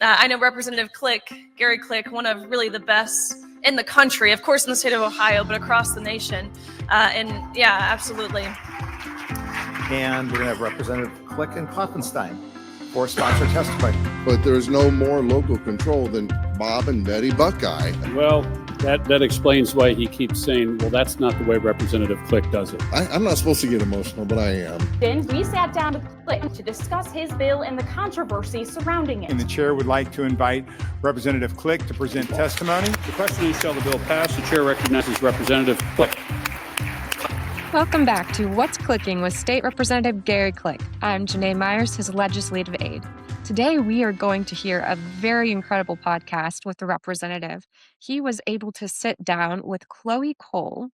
I know Representative Gary Click, one of really the best in the country, of course in the state of Ohio, but across the nation. And yeah, absolutely. And we're going to have Representative Click and Klopfenstein for sponsored testimony. But there's no more local control than Bob and Betty Buckeye. Well, that explains why he keeps saying, well, that's not the way Representative Click does it. I'm not supposed to get emotional, but I am. Then we sat down with Click to discuss his bill and the controversy surrounding it. And the chair would like to invite Representative Click to present testimony. The question is, shall the bill pass? The chair recognizes Representative Click. Welcome back to What's Clicking with State Representative Gary Click. I'm Janae Myers, his legislative aide. Today, we are going to hear a very incredible podcast with the representative. He was able to sit down with Chloe Cole,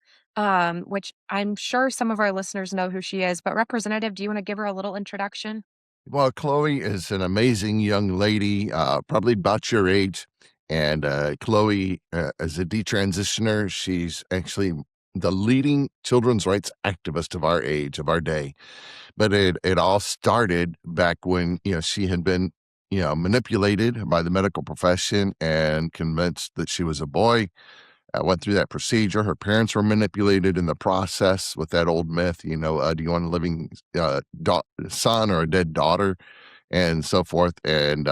which I'm sure some of our listeners know who she is. But Representative, do you want to give her a little introduction? Well, Chloe is an amazing young lady, probably about your age. And Chloe is a detransitioner. She's actually the leading children's rights activist of our age, of our day. But it all started back when, she had been, manipulated by the medical profession and convinced that she was a boy. Went through that procedure. Her parents were manipulated in the process with that old myth, do you want a living son or a dead daughter, and so forth, and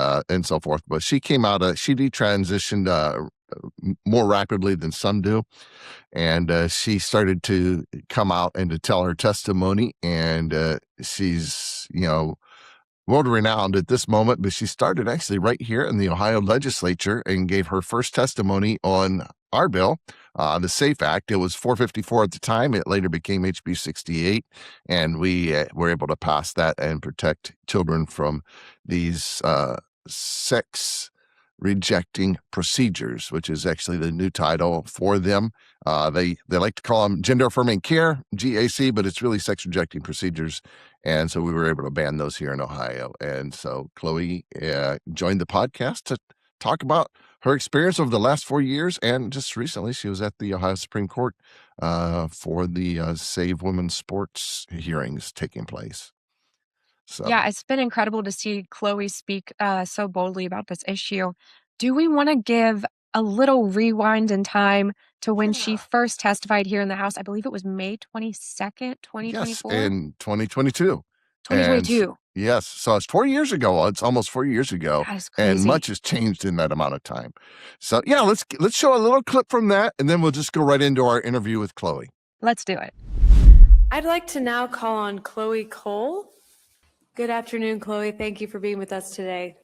so forth. But she she detransitioned more rapidly than some do. And she started to come out and to tell her testimony. And she's, world renowned at this moment, but she started actually right here in the Ohio legislature and gave her first testimony on our bill, the SAFE Act. It was 454 at the time. It later became HB 68. And we were able to pass that and protect children from these sex rejecting procedures, which is actually the new title for them. They like to call them gender-affirming care, GAC, but it's really sex rejecting procedures. And so we were able to ban those here in Ohio. And so Chloe joined the podcast to talk about her experience over the last 4 years. And just recently, she was at the Ohio Supreme Court for the Save Women's Sports hearings taking place. So. Yeah, it's been incredible to see Chloe speak so boldly about this issue. Do we want to give a little rewind in time to when she first testified here in the House? I believe it was May 22nd, 2024? Yes, in 2022. 2022. And, yes, so it's 4 years ago. It's almost 4 years ago. That is crazy. And much has changed in that amount of time. So, yeah, let's show a little clip from that, and then we'll just go right into our interview with Chloe. Let's do it. I'd like to now call on Chloe Cole. Good afternoon, Chloe. Thank you for being with us today.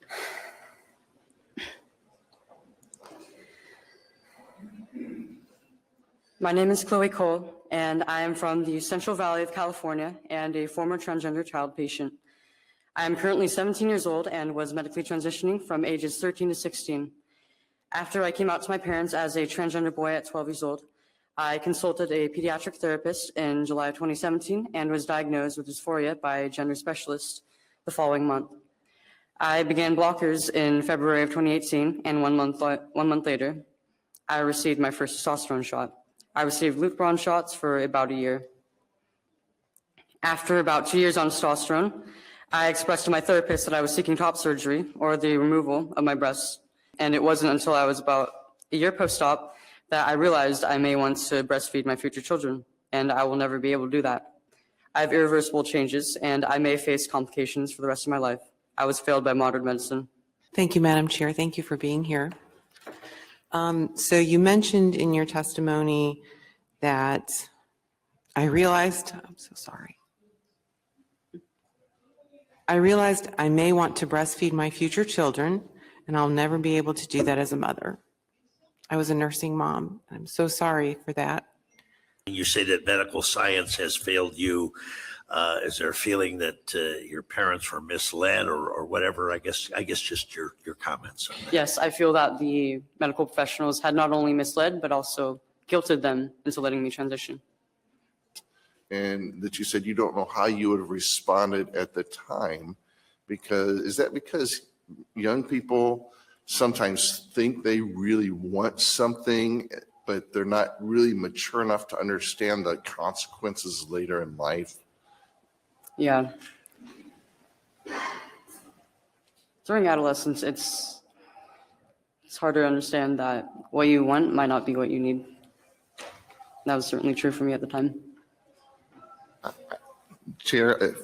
My name is Chloe Cole, and I am from the Central Valley of California and a former transgender child patient. I am currently 17 years old and was medically transitioning from ages 13 to 16. After I came out to my parents as a transgender boy at 12 years old, I consulted a pediatric therapist in July of 2017 and was diagnosed with dysphoria by a gender specialist the following month. I began blockers in February of 2018, and 1 month later, I received my first testosterone shot. I received Lupron shots for about a year. After about 2 years on testosterone, I expressed to my therapist that I was seeking top surgery or the removal of my breasts. And it wasn't until I was about a year post-op that I realized I may want to breastfeed my future children, and I will never be able to do that. I have irreversible changes, and I may face complications for the rest of my life. I was failed by modern medicine. Thank you, Madam Chair. Thank you for being here. So you mentioned in your testimony that I realized I may want to breastfeed my future children, and I'll never be able to do that as a mother. I was a nursing mom. I'm so sorry for that. You say that medical science has failed you. Is there a feeling that your parents were misled or whatever? I guess just your comments on that. Yes, I feel that the medical professionals had not only misled, but also guilted them into letting me transition. And that you said you don't know how you would have responded at the time, because young people sometimes think they really want something, but they're not really mature enough to understand the consequences later in life? Yeah. During adolescence, it's it's harder to understand that what you want might not be what you need. That was certainly true for me at the time. Chair,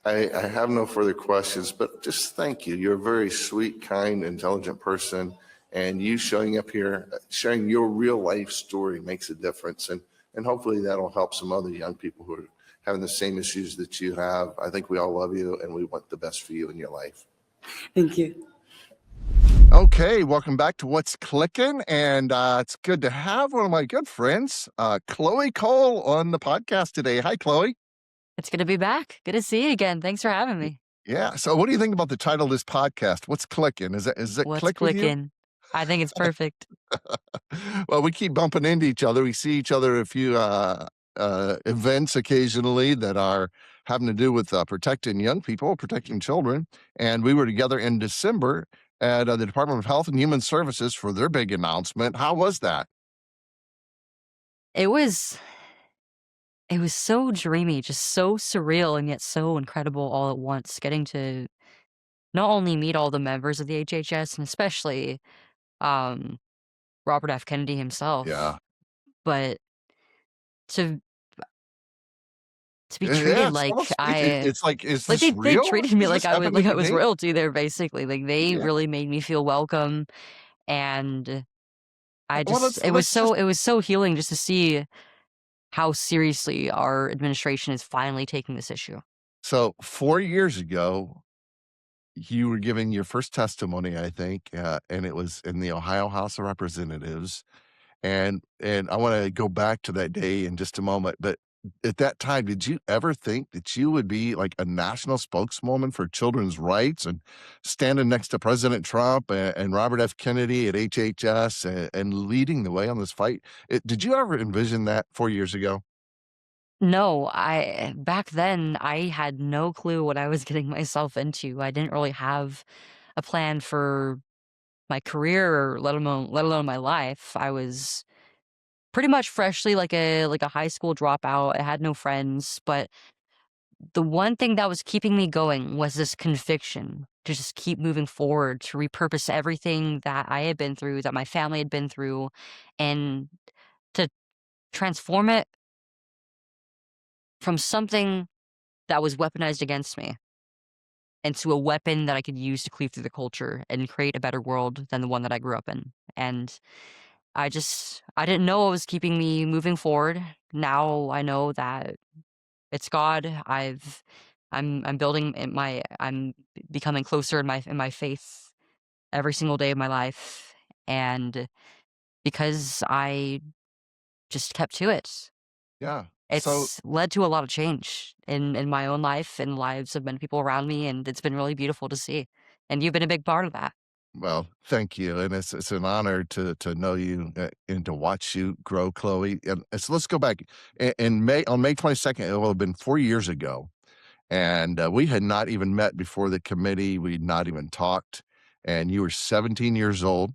I have no further questions, but just thank you. You're a very sweet, kind, intelligent person, and you showing up here, sharing your real life story makes a difference, and hopefully that'll help some other young people who are having the same issues that you have. I think we all love you, and we want the best for you in your life. Thank you. Okay, welcome back to What's Clickin', and it's good to have one of my good friends, Chloe Cole, on the podcast today. Hi, Chloe. It's good to be back. Good to see you again. Thanks for having me. Yeah. So, what do you think about the title of this podcast? What's clicking? Is it What's click with you? clicking? I think it's perfect. Well, we keep bumping into each other. We see each other at a few events occasionally that are having to do with protecting young people, protecting children. And we were together in December at the Department of Health and Human Services for their big announcement. How was that? It was so dreamy, just so surreal and yet so incredible all at once, getting to not only meet all the members of the HHS and especially um Robert F. Kennedy himself, Yeah. but to be Yeah, treated it's like almost, I it's like, is like this they real? treated me Is this like happening I to was me? royalty there basically. Like they Yeah. really made me feel welcome, and Well, let's just, it was so healing just to see how seriously our administration is finally taking this issue. so 4 years ago, you were giving your first testimony, I think, and it was in the Ohio House of Representatives. And I want to go back to that day in just a moment. But at that time, did you ever think that you would be like a national spokeswoman for children's rights and standing next to President Trump and Robert F. Kennedy at HHS and leading the way on this fight? Did you ever envision that 4 years ago? No, back then I had no clue what I was getting myself into. I didn't really have a plan for my career, or let alone my life. I was pretty much freshly like a high school dropout. I had no friends, but the one thing that was keeping me going was this conviction to just keep moving forward, to repurpose everything that I had been through, that my family had been through, and to transform it from something that was weaponized against me into a weapon that I could use to cleave through the culture and create a better world than the one that I grew up in. And I didn't know what was keeping me moving forward. Now I know that it's God. I'm building I'm becoming closer in my faith every single day of my life. And because I just kept to it, Yeah. So, it's led to a lot of change in my own life and lives of many people around me, and it's been really beautiful to see. And you've been a big part of that. well, thank you, and it's an honor to know you and to watch you grow, Chloe. And so let's go back in May on May 22nd. It will have been 4 years ago, and we had not even met before the committee. We'd not even talked, and you were 17 years old.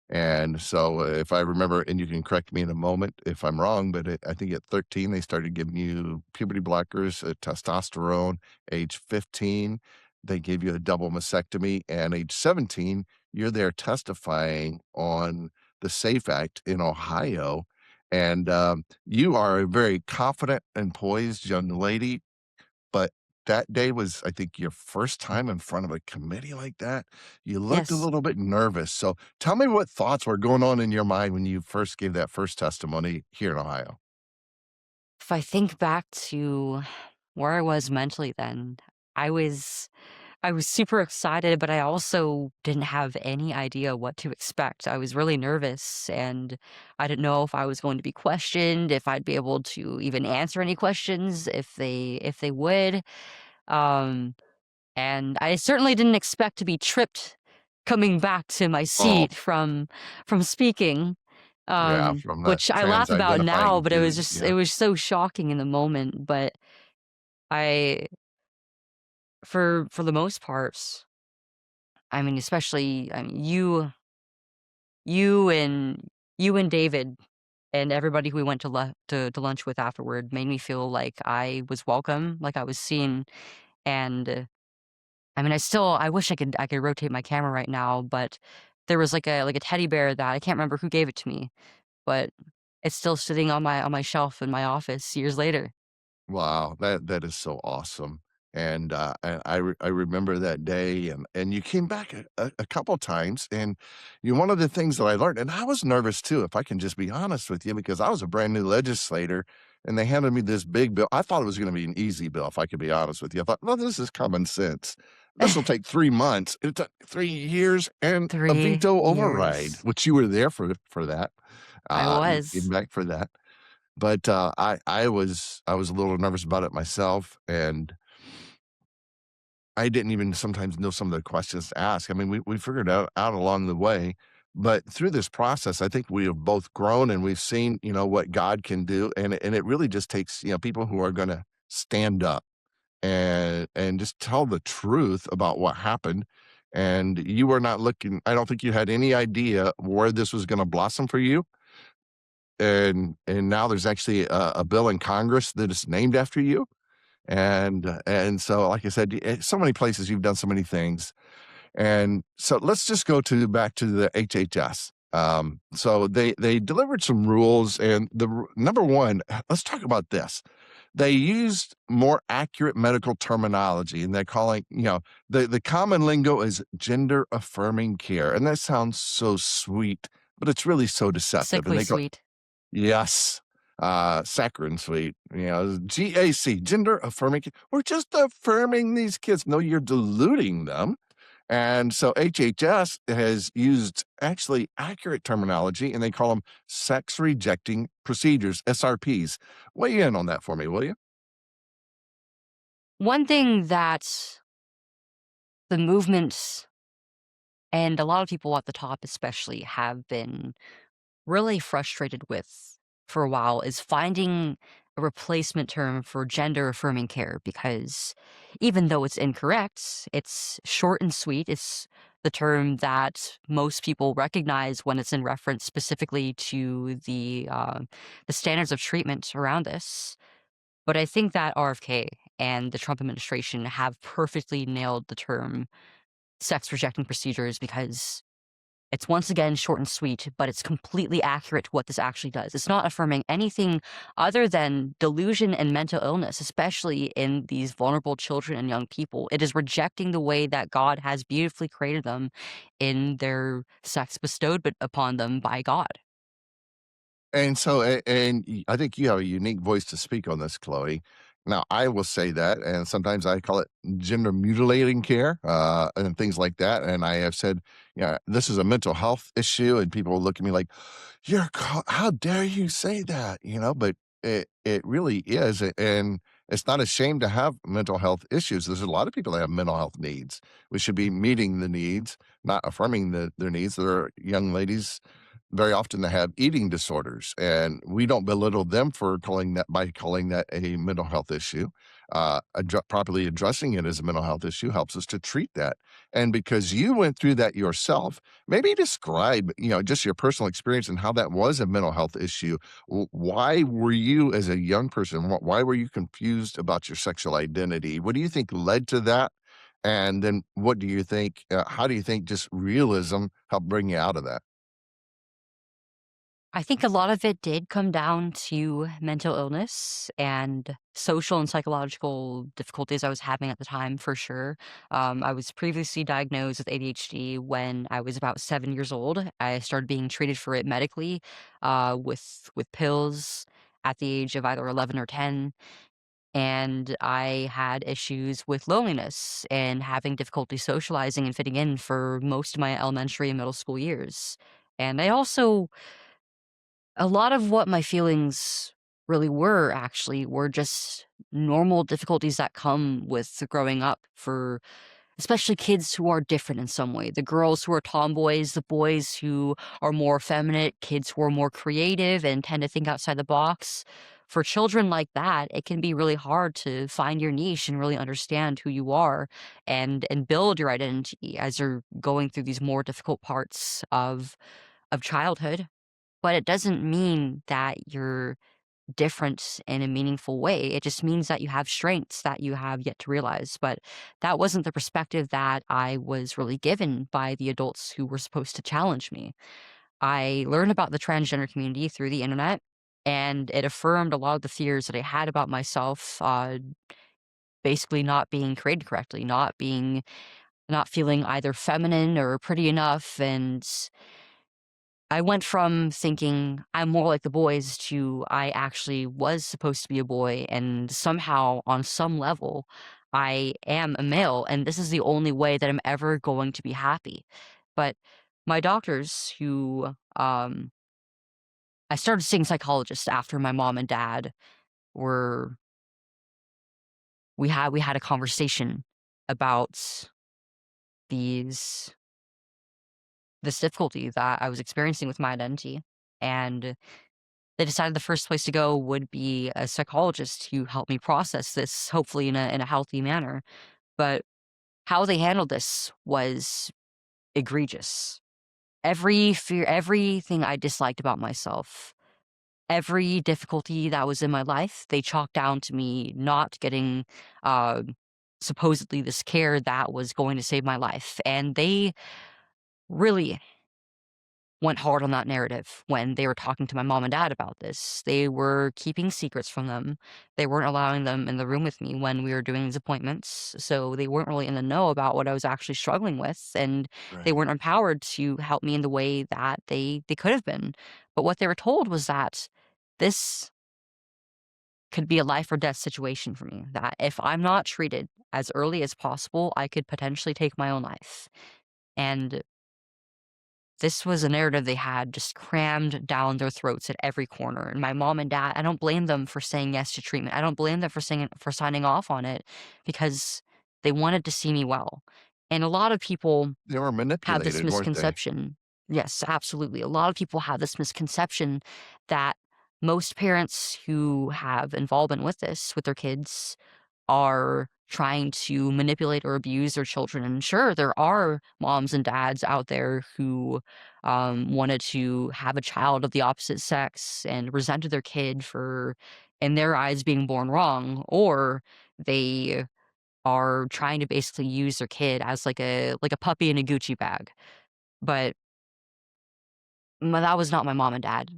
And so, if I remember, and you can correct me in a moment if I'm wrong, but I think at 13, they started giving you puberty blockers, testosterone. Age 15, they gave you a double mastectomy. And age 17, you're there testifying on the SAFE Act in Ohio. And you are a very confident and poised young lady. But that day was, I think, your first time in front of a committee like that. You looked a Yes. little bit nervous. So tell me what thoughts were going on in your mind when you first gave that first testimony here in Ohio. If I think back to where I was mentally then, I was I was super excited, but I also didn't have any idea what to expect. I was really nervous and I didn't know if I was going to be questioned, if I'd be able to even answer any questions, if they would. Um, and I certainly didn't expect to be tripped coming back to my Oh, seat from speaking. yeah, from that Which I trans laugh about now, identifying but dude. it Yeah. was so shocking in the moment. But I for the most part, I mean, especially you and you and David and everybody who we went to lunch with afterward made me feel like I was welcome, like I was seen. And I mean, I wish I could rotate my camera right now, but there was like a teddy bear that I can't remember who gave it to me, but it's still sitting on my shelf in my office years later. Wow, that is so awesome. And I remember that day, and you came back a couple times, and one of the things that I learned, and I was nervous too, if I can just be honest with you, because I was a brand new legislator, and they handed me this big bill. I thought it was going to be an easy bill, if I could be honest with you. I thought, well, this is common sense. This will take 3 months. It took 3 years and a 3 veto override, years. which you were there for that. I You came was. back for that. But, I was a little nervous about it myself, and I didn't even sometimes know some of the questions to ask. I mean, we figured out along the way, but through this process, I think we have both grown and we've seen, what God can do, and it really just takes, people who are gonna stand up and just tell the truth about what happened, and you were not looking I don't think you had any idea where this was gonna blossom for you, and now there's actually a bill in Congress that is named after you. And so, like I said, so many places you've done so many things. And so let's just go back to the HHS. So they delivered some rules, and number one, let's talk about this. They used more accurate medical terminology, and they're calling, the common lingo is gender affirming care, and that sounds so sweet, but it's really so deceptive. And Sickly they go, sweet. yes. Saccharine sweet, GAC, gender affirming. We're just affirming these kids. No, you're diluting them. And so HHS has used actually accurate terminology, and they call them sex rejecting procedures, SRPs. Weigh in on that for me, will you? One thing that the movement and a lot of people at the top especially have been really frustrated with for a while is finding a replacement term for gender affirming care, because even though it's incorrect, it's short and sweet. It's the term that most people recognize when it's in reference specifically to the standards of treatment around this. But I think that RFK and the Trump administration have perfectly nailed the term sex rejecting procedures, because it's once again short and sweet, but it's completely accurate to what this actually does. It's not affirming anything other than delusion and mental illness, especially in these vulnerable children and young people. It is rejecting the way that God has beautifully created them in their sex bestowed upon them by God. And so, I think you have a unique voice to speak on this, Chloe. Now, I will say that, and sometimes I call it gender mutilating care, and things like that. And I have said, yeah, this is a mental health issue, and people look at me like, how dare you say that? But it really is, and it's not a shame to have mental health issues. There's a lot of people that have mental health needs. We should be meeting the needs, not affirming their needs. There are young ladies very often that have eating disorders, and we don't belittle them for calling that a mental health issue. Properly addressing it as a mental health issue helps us to treat that. And because you went through that yourself, maybe describe, just your personal experience and how that was a mental health issue. Why were you, as a young person, why were you confused about your sexual identity? What do you think led to that? And then what do you think, how do you think just realism helped bring you out of that? I think a lot of it did come down to mental illness and social and psychological difficulties I was having at the time, for sure. I was previously diagnosed with ADHD when I was about 7 years old. I started being treated for it medically, with pills at the age of either 11 or 10. And I had issues with loneliness and having difficulty socializing and fitting in for most of my elementary and middle school years. And I also a lot of what my feelings really were actually were just normal difficulties that come with growing up for especially kids who are different in some way. The girls who are tomboys, the boys who are more effeminate, kids who are more creative and tend to think outside the box. For children like that, it can be really hard to find your niche and really understand who you are and build your identity as you're going through these more difficult parts of childhood. But it doesn't mean that you're different in a meaningful way. It just means that you have strengths that you have yet to realize. But that wasn't the perspective that I was really given by the adults who were supposed to challenge me. I learned about the transgender community through the internet, and it affirmed a lot of the fears that I had about myself, basically not being created correctly, not feeling either feminine or pretty enough. And I went from thinking I'm more like the boys to I actually was supposed to be a boy, and somehow, on some level, I am a male, and this is the only way that I'm ever going to be happy. But my doctors, who I started seeing psychologists after my mom and dad were we had a conversation about these this difficulty that I was experiencing with my identity, and they decided the first place to go would be a psychologist to help me process this, hopefully in a healthy manner. But how they handled this was egregious. Every fear, everything I disliked about myself, every difficulty that was in my life, they chalked down to me not getting uh, supposedly this care that was going to save my life. And they really went hard on that narrative when they were talking to my mom and dad about this. They were keeping secrets from them. They weren't allowing them in the room with me when we were doing these appointments. So they weren't really in the know about what I was actually struggling with. And they Right. weren't empowered to help me in the way that they could have been. But what they were told was that this could be a life or death situation for me, that if I'm not treated as early as possible, I could potentially take my own life. And this was a narrative they had just crammed down their throats at every corner. And my mom and dad, I don't blame them for saying yes to treatment. I don't blame them for signing off on it, because they wanted to see me well. And a lot of people They were have this manipulated, weren't they? misconception. Yes, absolutely. A lot of people have this misconception that most parents who have involvement with this, with their kids, are trying to manipulate or abuse their children. And sure, there are moms and dads out there who wanted to have a child of the opposite sex and resented their kid for, in their eyes, being born wrong, or they are trying to basically use their kid as like a puppy in a Gucci bag. But that was not my mom and dad.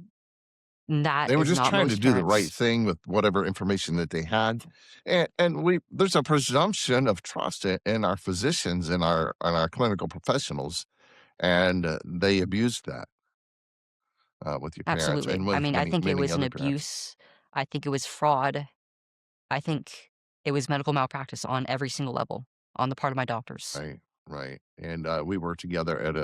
That They were is just not trying to most do the right parents. thing with whatever information that they had, and there's a presumption of trust in our physicians and our clinical professionals, and they abused that with your parents Absolutely. and I with mean, I many think it many was an other parents. abuse. I think it was fraud. I think it was medical malpractice on every single level on the part of my doctors. Right, right. And we were together at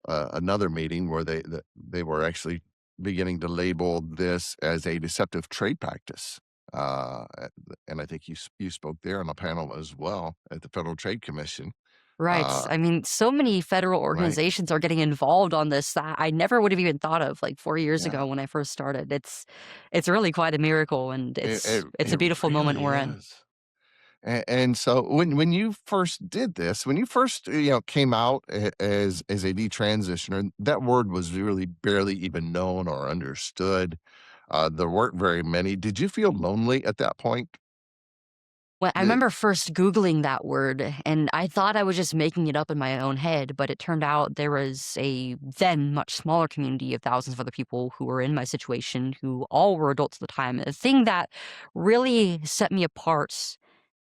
another meeting where they were actually beginning to label this as a deceptive trade practice. And I think you spoke there on a panel as well at the Federal Trade Commission. Right. Uh, I mean, so many federal right. organizations are getting involved on this that I never would have even thought of like 4 years Yeah. ago when I first started. It's really quite a miracle, and It, it's it it's a it beautiful moment really we're in. is. And so when you first did this, when you first came out as a detransitioner, that word was really barely even known or understood. There weren't very many. Did you feel lonely at that point? Well, I Did, remember first Googling that word, and I thought I was just making it up in my own head, but it turned out there was a then much smaller community of thousands of other people who were in my situation, who all were adults at the time. The thing that really set me apart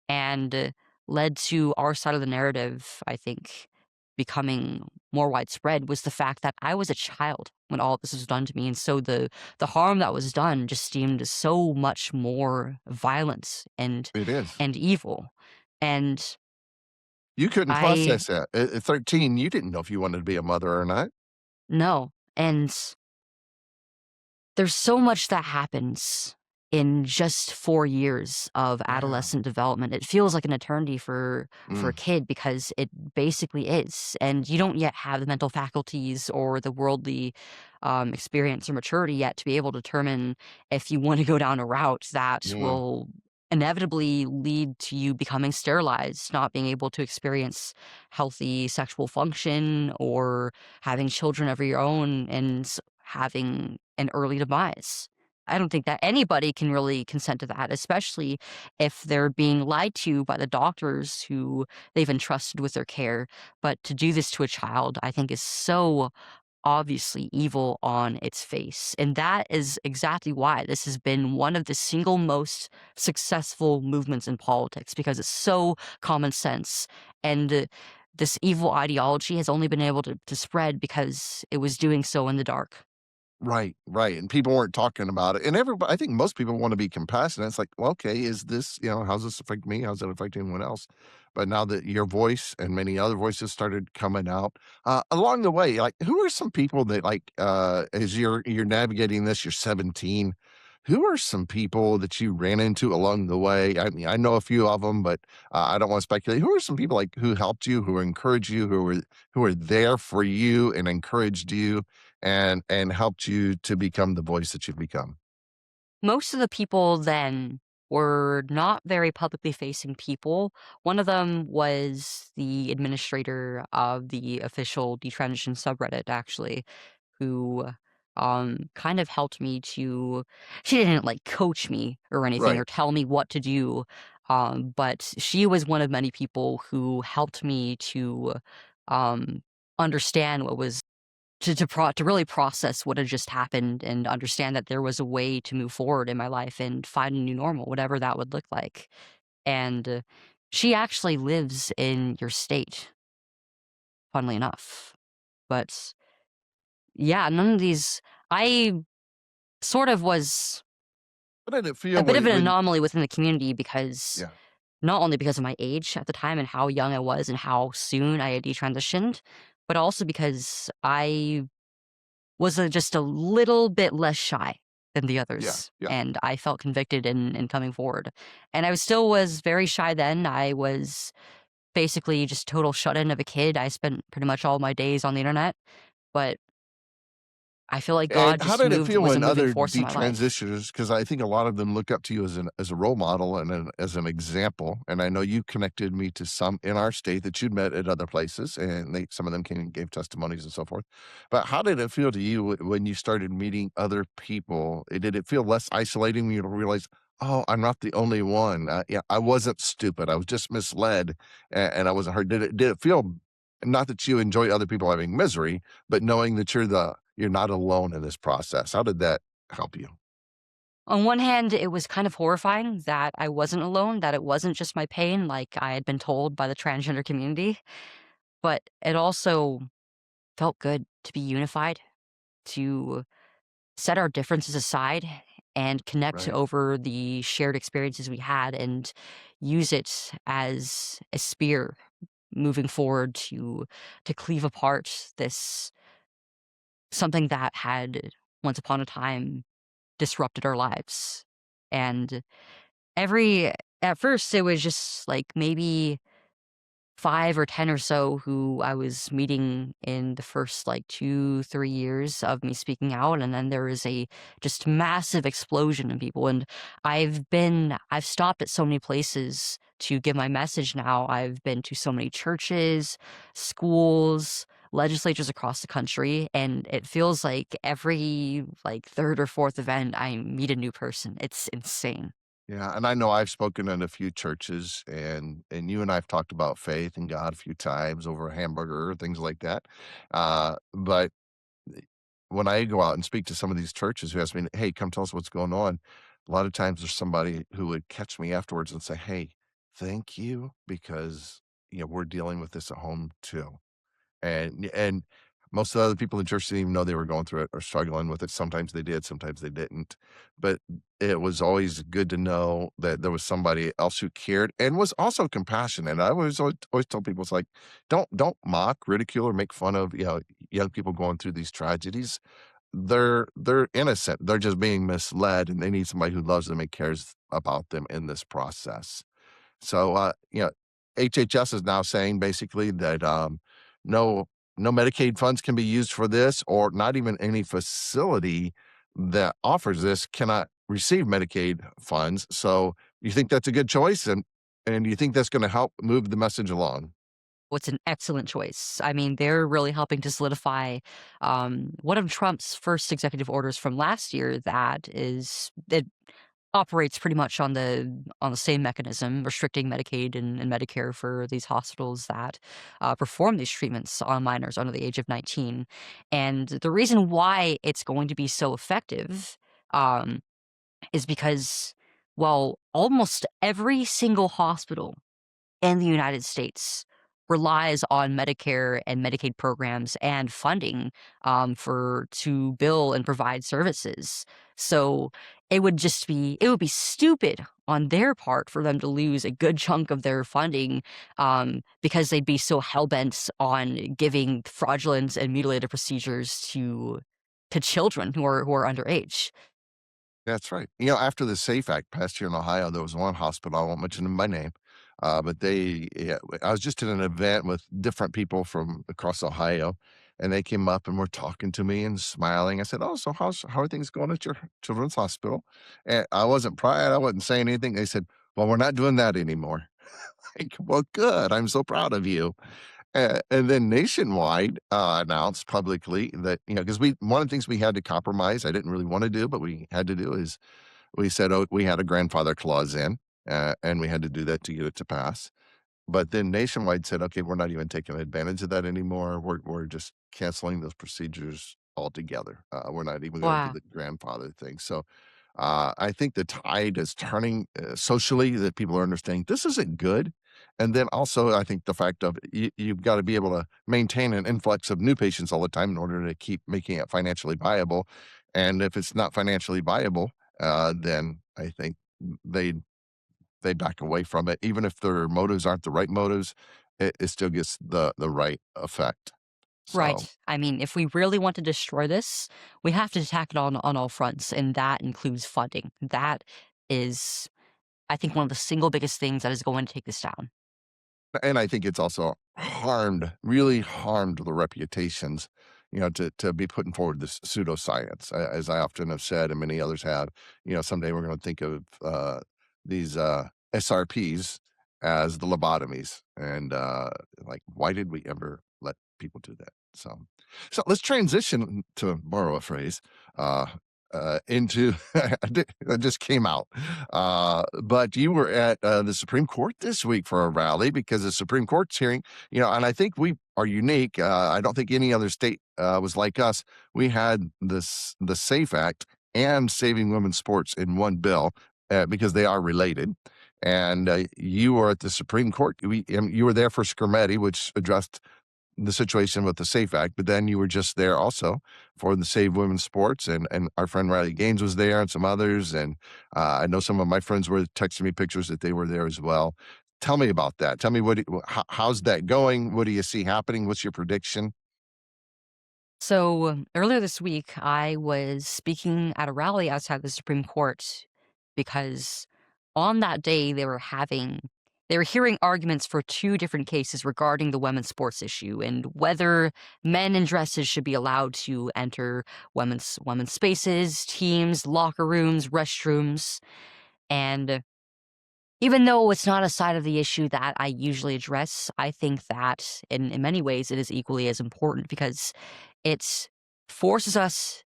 and led to our side of the narrative, I think, becoming more widespread, was the fact that I was a child when all of this was done to me. And so the harm that was done just seemed so much more violent it is. and evil. And You couldn't I process that. At 13, you didn't know if you wanted to be a mother or not. know. And there's so much that happens in just 4 years of Yeah. adolescent development. It feels like an eternity for a Mm, kid, because it basically is. And you don't yet have the mental faculties or the worldly experience or maturity yet to be able to determine if you want to go down a route that yeah. will inevitably lead to you becoming sterilized, not being able to experience healthy sexual function or having children of your own, and having an early demise. I don't think that anybody can really consent to that, especially if they're being lied to by the doctors who they've entrusted with their care. But to do this to a child, I think, is so obviously evil on its face. And that is exactly why this has been one of the single most successful movements in politics, because it's so common sense. And this evil ideology has only been able to spread because it was doing so in the dark. Right, right. And people weren't talking about it. And everybody, I think most people want to be compassionate. It's like, well, okay, is this, how's this affect me? How's it affect anyone else? But now that your voice and many other voices started coming out along the way, like, who are some people that, like, as you're navigating this, you're 17. Who are some people that you ran into along the way? I mean, I know a few of them, but I don't want to speculate. Who are some people like who helped you, who encouraged you, who were there for you and encouraged you and helped you to become the voice that you've become? Most of the people then were not very publicly facing people. One of them was the administrator of the official detransition subreddit, actually, who kind of helped me to. She didn't like coach me or anything Right. or tell me what to do, but she was one of many people who helped me to um, understand what was to really process what had just happened and understand that there was a way to move forward in my life and find a new normal, whatever that would look like. And she actually lives in your state, funnily enough. But yeah, none of these. I sort of was How did it a feel bit of an when anomaly within the community because yeah. not only because of my age at the time and how young I was and how soon I had detransitioned, but also because I was just a little bit less shy than the Yeah, others, yeah. and I felt convicted in coming forward. And I still was very shy then. I was basically just total shut-in of a kid. I spent pretty much all my days on the internet, but I feel like And God how just did it feel was a when moving other force in my life. detransitioners, because I think a lot of them look up to you as a role model and as an example. And I know you connected me to some in our state that you'd met at other places, and some of them came and gave testimonies and so forth. But how did it feel to you when you started meeting other people? Did it feel less isolating when you realized, oh, I'm not the only one? Yeah, I wasn't stupid. I was just misled, and I wasn't hurt. Did it feel not that you enjoy other people having misery, but knowing that you're not alone in this process? How did that help you? On one hand, it was kind of horrifying that I wasn't alone, that it wasn't just my pain like I had been told by the transgender community, but it also felt good to be unified, to set our differences aside and connect Right. over the shared experiences we had and use it as a spear moving forward to cleave apart this something that had once upon a time disrupted our lives. And every at first it was just like maybe 5 or 10 or so who I was meeting in the first, like, 2, 3 years of me speaking out, and then there was a just massive explosion in people, and I've stopped at so many places to give my message now. I've been to so many churches, schools, legislatures across the country, and it feels like every, like, 3rd or 4th event, I meet a new person. It's insane. Yeah, and I know I've spoken in a few churches, and you and I've talked about faith and God a few times over a hamburger or things like that. But when I go out and speak to some of these churches who ask me, "Hey, come tell us what's going on," a lot of times there's somebody who would catch me afterwards and say, "Hey, thank you because we're dealing with this at home too." And most of the other people in church didn't even know they were going through it or struggling with it. Sometimes they did, sometimes they didn't. But it was always good to know that there was somebody else who cared and was also compassionate. I always tell people, it's like, don't mock, ridicule, or make fun of young people going through these tragedies. They're innocent. They're just being misled, and they need somebody who loves them and cares about them in this process. So, HHS is now saying basically that no no Medicaid funds can be used for this, or not even any facility that offers this cannot receive Medicaid funds. So, you think that's a good choice, and you think that's going to help move the message along? what's an excellent choice. I mean, they're really helping to solidify one of Trump's first executive orders from last year that it operates pretty much on the same mechanism, restricting Medicaid and Medicare for these hospitals that perform these treatments on minors under the age of 19. And the reason why it's going to be so effective um, is because, well, almost every single hospital in the United States relies on Medicare and Medicaid programs and funding for to bill and provide services. So it would be stupid on their part for them to lose a good chunk of their funding because they'd be so hell bent on giving fraudulent and mutilated procedures to children who are underage. That's right. After the SAFE Act passed here in Ohio, there was one hospital, I won't mention them by name, but I was just at an event with different people from across Ohio, and they came up and were talking to me and smiling. I said, "Oh, so how are things going at your children's hospital?" And I wasn't proud. I wasn't saying anything. They said, "Well, we're not doing that anymore." Like, well, good. I'm so proud of you. And then Nationwide announced publicly that, because one of the things we had to compromise, I didn't really want to do, but we had to do is we said, oh, we had a grandfather clause in, and we had to do that to get it to pass. But then Nationwide said, okay, we're not even taking advantage of that anymore. We're just canceling those procedures altogether. We're not even going to do Wow. the grandfather thing. So I think the tide is turning socially, that people are understanding this isn't good. And then also, I think the fact of you've got to be able to maintain an influx of new patients all the time in order to keep making it financially viable. And if it's not financially viable, then I think they they back away from it, even if their motives aren't the right motives. It still gets the right effect. So Right. I mean, if we really want to destroy this, we have to attack it on all fronts, and that includes funding. That is, I think, one of the single biggest things that is going to take this down. And I think it's also really harmed the reputations, to be putting forward this pseudoscience. As I often have said, and many others have, someday we're going to think of these SRPs as the lobotomies. And like, why did we ever let people do that? So let's transition, to borrow a phrase, uh, into that just came out. But you were at the Supreme Court this week for a rally because the Supreme Court's hearing, and I think we are unique. I don't think any other state was like us. We had the SAFE Act and Saving Women's Sports in one bill because they are related. And you were at the Supreme Court. You were there for Scrimeti, which addressed the situation with the SAFE Act, but then you were just there also for the Save Women's Sports, and our friend Riley Gaines was there and some others, and I know some of my friends were texting me pictures that they were there as well. Tell me about that. Tell me how's that going? What do you see happening? What's your prediction? So earlier this week, I was speaking at a rally outside the Supreme Court because on that day they were hearing arguments for two different cases regarding the women's sports issue and whether men in dresses should be allowed to enter women's spaces, teams, locker rooms, restrooms. And even though it's not a side of the issue that I usually address, I think that in many ways it is equally as important because it forces us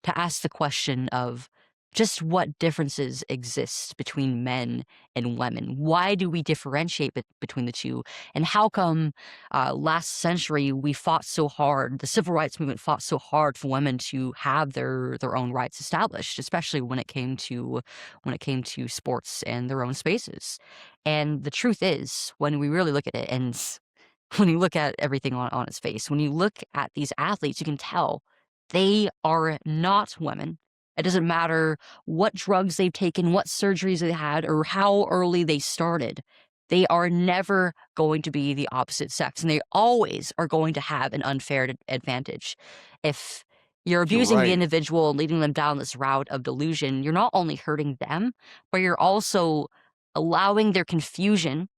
to ask the question of just what differences exist between men and women. Why do we differentiate between the two? And how come last century we fought so hard, the civil rights movement fought so hard for women to have their own rights established, especially when it came to sports and their own spaces. And the truth is, when we really look at it and when you look at everything on its face, when you look at these athletes, you can tell they are not women. It doesn't matter what drugs they've taken, what surgeries they had, or how early they started. They are never going to be the opposite sex, and they always are going to have an unfair advantage. If you're You're abusing the right. individual and leading them down this route of delusion, you're not only hurting them, but you're also allowing their confusion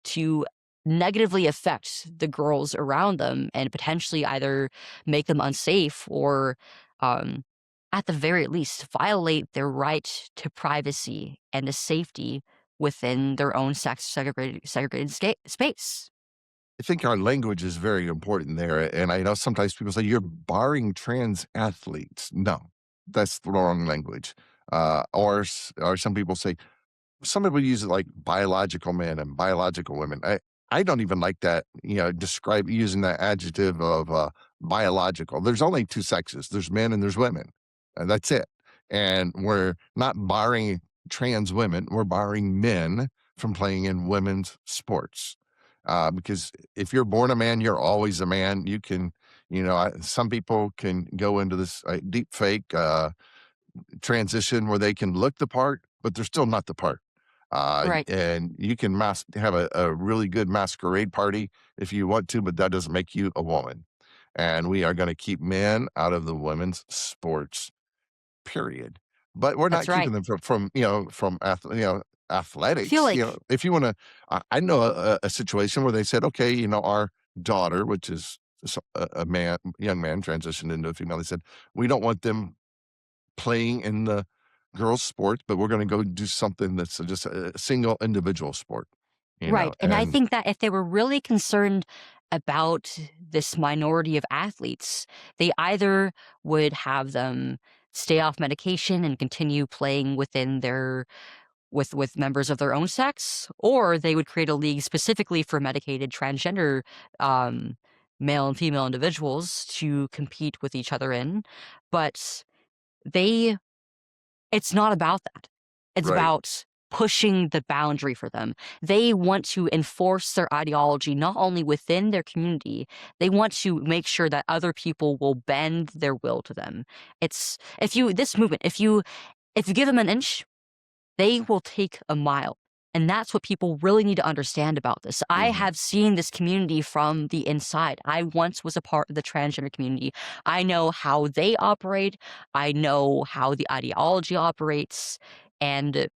to negatively affect the girls around them and potentially either make them unsafe or, um, at the very least, violate their right to privacy and to safety within their own sex segregated space. I think our language is very important there. And I know sometimes people say you're barring trans athletes. No, that's the wrong language. Or some people say, some people use it like biological men and biological women. I don't even like that, describe using that adjective of biological. There's only two sexes. There's men and there's women. And that's it. And we're not barring trans women. We're barring men from playing in women's sports. Because if you're born a man, you're always a man. You can, some people can go into this deep fake transition where they can look the part, but they're still not the part. Right. And you can have a really good masquerade party if you want to, but that doesn't make you a woman. And we are going to keep men out of the women's sports, period. But we're not That's right. keeping them from I feel athletics. like If you want to, I know a situation where they said, okay, our daughter, which is a man, young man transitioned into a female, they said, we don't want them playing in the girls' sport, but we're going to go do something that's just a single individual sport, right. And I and think that if they were really concerned about this minority of athletes, they either would have them stay off medication and continue playing within their with members of their own sex, or they would create a league specifically for medicated transgender um, male and female individuals to compete with each other in. But they it's not about that. It's right. about pushing the boundary for them. They want to enforce their ideology not only within their community, they want to make sure that other people will bend their will to them. It's this movement, if you give them an inch, they will take a mile. And that's what people really need to understand about this. I Mhm. have seen this community from the inside. I once was a part of the transgender community. I know how they operate. I know how the ideology operates. And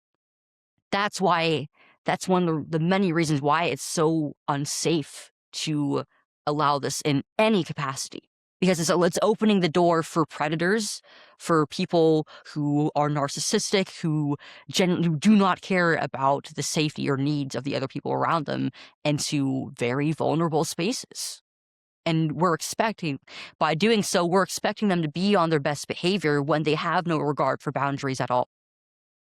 that's why, that's one of the many reasons why it's so unsafe to allow this in any capacity. Because it's opening the door for predators, for people who are narcissistic, who do not care about the safety or needs of the other people around them, into very vulnerable spaces. And by doing so, we're expecting them to be on their best behavior when they have no regard for boundaries at all.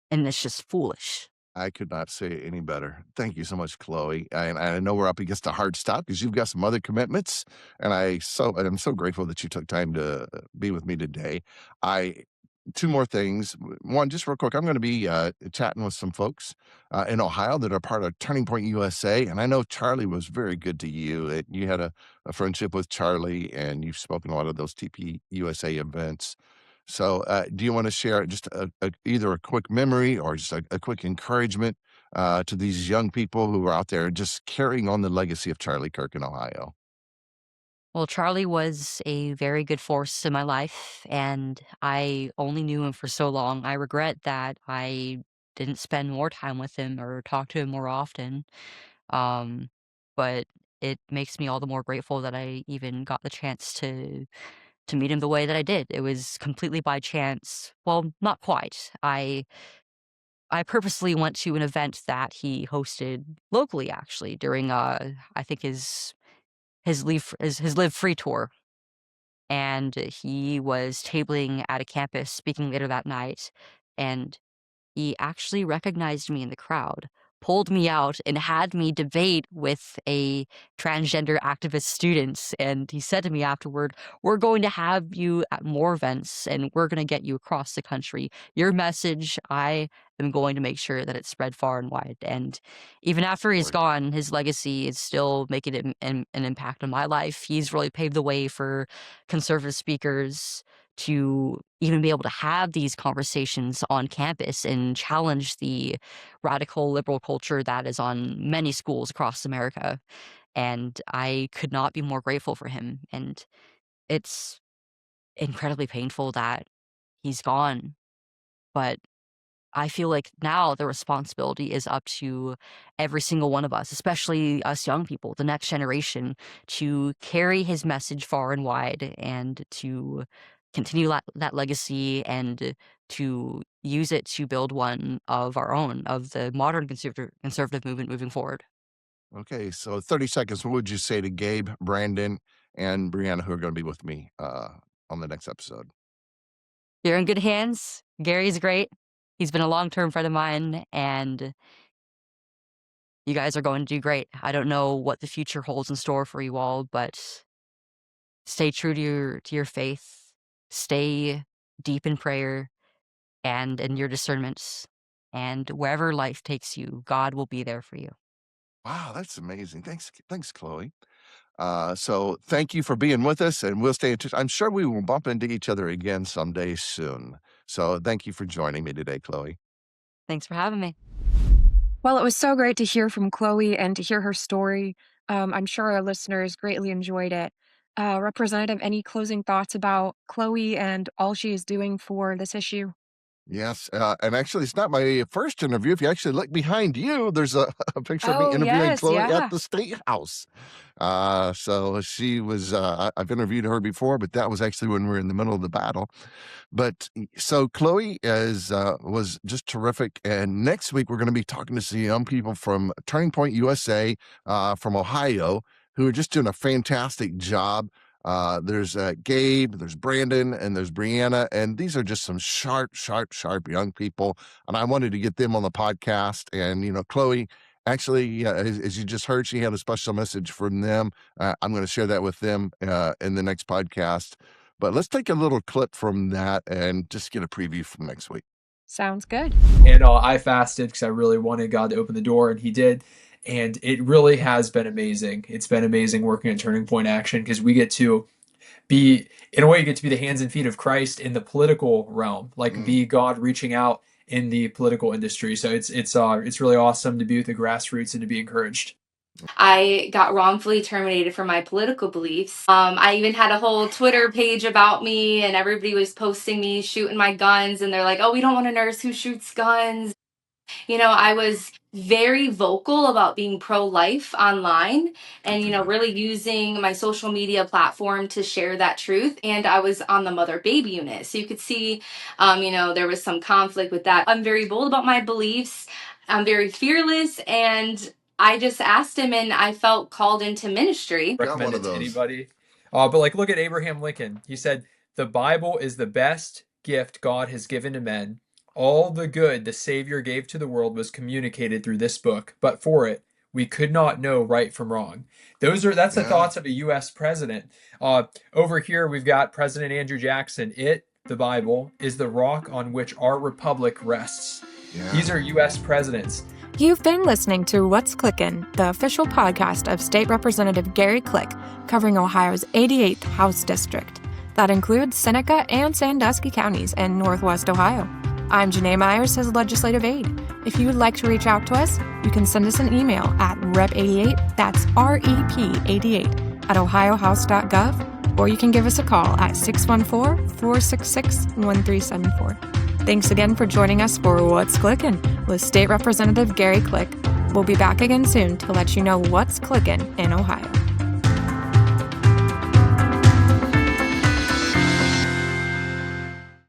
And it's just foolish. I could not say it any better. Thank you so much, Chloe. And I know we're up against a hard stop because you've got some other commitments, and I'm so grateful that you took time to be with me today. I Two more things. One, just real quick, I'm going to be chatting with some folks in Ohio that are part of Turning Point USA, and I know Charlie was very good to you. You had a friendship with Charlie, and you've spoken a lot of those TP USA events. So, do you want to share just either a quick memory or just a quick encouragement to these young people who are out there just carrying on the legacy of Charlie Kirk in Ohio? Well, Charlie was a very good force in my life, and I only knew him for so long. I regret that I didn't spend more time with him or talk to him more often. Um, but it makes me all the more grateful that I even got the chance to meet him the way that I did. It was completely by chance. Well, not quite. I purposely went to an event that he hosted locally, actually, during I think his Live Free tour, and he was tabling at a campus speaking later that night, and he actually recognized me in the crowd, pulled me out, and had me debate with a transgender activist student. And he said to me afterward, "We're going to have you at more events, and we're going to get you across the country. Your message, I am going to make sure that it's spread far and wide." And even after he's Right. gone, his legacy is still making an impact on my life. He's really paved the way for conservative speakers to even be able to have these conversations on campus and challenge the radical liberal culture that is on many schools across America. And I could not be more grateful for him. And it's incredibly painful that he's gone. But I feel like now the responsibility is up to every single one of us, especially us young people, the next generation, to carry his message far and wide and to continue that legacy and to use it to build one of our own, of the modern conservative movement moving forward. Okay, so 30 seconds. What would you say to Gabe, Brandon, and Brianna, who are going to be with me on the next episode? You're in good hands. Gary's great. He's been a long-term friend of mine, and you guys are going to do great. I don't know what the future holds in store for you all, but stay true to your faith. Stay deep in prayer and in your discernments. And wherever life takes you, God will be there for you. Wow, that's amazing. Thanks, Chloe. So thank you for being with us, and we'll stay in touch. I'm sure we will bump into each other again someday soon. So thank you for joining me today, Chloe. Thanks for having me. Well, it was so great to hear from Chloe and to hear her story. I'm sure our listeners greatly enjoyed it. Representative, any closing thoughts about Chloe and all she is doing for this issue? Yes, and actually, it's not my first interview. If you actually look behind you, there's a picture of me Oh, interviewing yes, Chloe yeah. at the State House. So she was, I've interviewed her before, but that was actually when we were in the middle of the battle. But so Chloe was just terrific. And next week, we're going to be talking to some young people from Turning Point USA from Ohio who are just doing a fantastic job. There's Gabe, there's Brandon, and there's Brianna, and these are just some sharp young people. And I wanted to get them on the podcast. And, Chloe, actually, as you just heard, she had a special message from them. I'm going to share that with them in the next podcast. But let's take a little clip from that and just get a preview from next week. Sounds good. And I fasted because I really wanted God to open the door, and he did. And it really has been amazing. It's been amazing working at Turning Point Action because we get to be, in a way, you get to be the hands and feet of Christ in the political realm, like be God reaching out in the political industry. So it's really awesome to be with the grassroots and to be encouraged. I got wrongfully terminated for my political beliefs. I even had a whole Twitter page about me, and everybody was posting me shooting my guns, and they're like, oh, we don't want a nurse who shoots guns. I was very vocal about being pro-life online and, really using my social media platform to share that truth. And I was on the mother-baby unit. So you could see, there was some conflict with that. I'm very bold about my beliefs. I'm very fearless. And I just asked him, and I felt called into ministry. Recommend it to anybody. But look at Abraham Lincoln. He said, the Bible is the best gift God has given to men. All the good the Savior gave to the world was communicated through this book, but for it, we could not know right from wrong. That's the thoughts of a U.S. president. Over here, we've got President Andrew Jackson. The Bible, is the rock on which our republic rests. Yeah. These are U.S. presidents. You've been listening to What's Clickin', the official podcast of State Representative Gary Click, covering Ohio's 88th House District. That includes Seneca and Sandusky counties in Northwest Ohio. I'm Janae Myers, his legislative aide. If you would like to reach out to us, you can send us an email at rep88, that's REP88, at ohiohouse.gov, or you can give us a call at 614-466-1374. Thanks again for joining us for What's Clickin' with State Representative Gary Click. We'll be back again soon to let you know what's clickin' in Ohio.